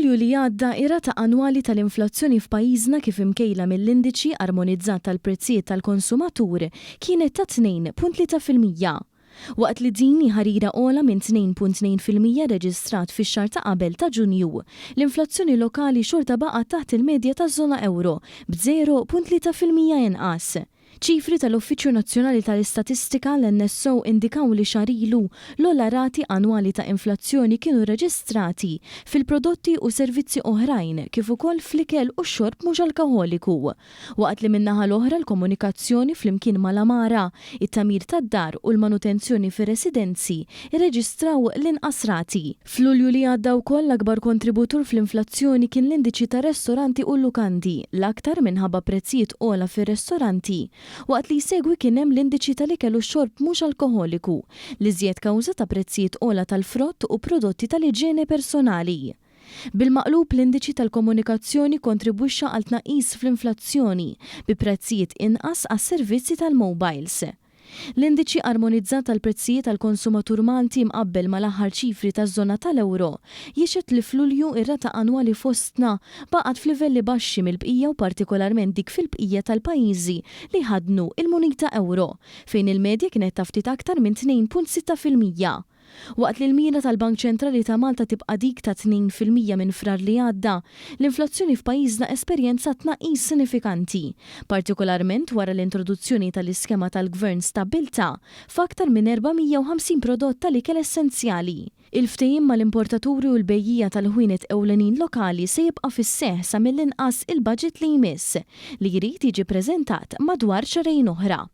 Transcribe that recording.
F'Lulju li għadda ir-rata annwali tal-inflazzjoni f'pajjiżna kif imkejla mill-indiċi armonizzat tal-prezzijiet tal-konsumatur kienet ta' 2.3%. Waqt li din ħarira ola minn 2.2% reġistrat fix-xahar ta' qabel ta' Ġunju, l-inflazzjoni lokali xorta baqgħet taħt il-medja taż-żona euro b'0.3% inqas. ċifri tal-Uffiċċju Nazzjonali tal-Istatistika l-NSO indikaw li xahar ilu l-ogħla rati annwali ta' inflazzjoni kienu reġistrati fil-prodotti u servizzi oħrajn kif ukoll fl-ikel u x-xorb mhux alkoħoliku. Waqt li min-naħa l-oħra l-komunikazzjoni flimkien mal-amara, it-tamir tad-dar u l-manutenzjoni fir-residenzi irreġistraw l-inqas rati. F'Lulju li għadda wkoll l-akbar kontributur fl-inflazzjoni kien l-indiċi ta' restoranti u lukandi, l-aktar minħabba prezzijiet ogħla fir-restoranti. Waqt li jsegwi kien hemm l-indiċi tal-ikel u x-xorb mhux alkoħoliku li żjed kawża ta' prezzijiet ogħla tal-frott u prodotti tal-iġiene personali. Bil-maqlub l-indiċi tal-komunikazzjoni kontribwixxa għal tnaqqis fl-inflazzjoni bi prezzijiet inqas għas-servizzi tal-mobiles. L-indiċi armonizzat tal-prezzijiet tal-konsumatur Malti mqabbel mal-aħħar ċifri taż-żona tal-Ewro jixed li f'Lulju ir-rata annwali fostna baqgħet f'livelli baxxi mill-bqija u partikolarment dik fil-bqija tal-pajjiżi li ħadnu il-munita Ewro fejn il-medja kienet ta' ftit aktar minn 2.6%. Waqt li l-mira tal-Bank Ċentrali ta' Malta tibqa' dik ta' 2% minn frar li għadda, l-inflazzjoni f'pajjiżna esperjenzat tnaqqis sinifikanti, partikolarment wara l-introduzzjoni tal-iskema tal-Gvern Stabilta f'aktar minn 450 prodott tal-ikel essenzjali. Il-ftehim mal-importaturi u l-bejjija tal-ħwienet ewlenin lokali se jibqa' fis-seħħ sa mill-inqas il-budget li jmiss li jrid jiġi ppreżentat madwar xarejn oħra.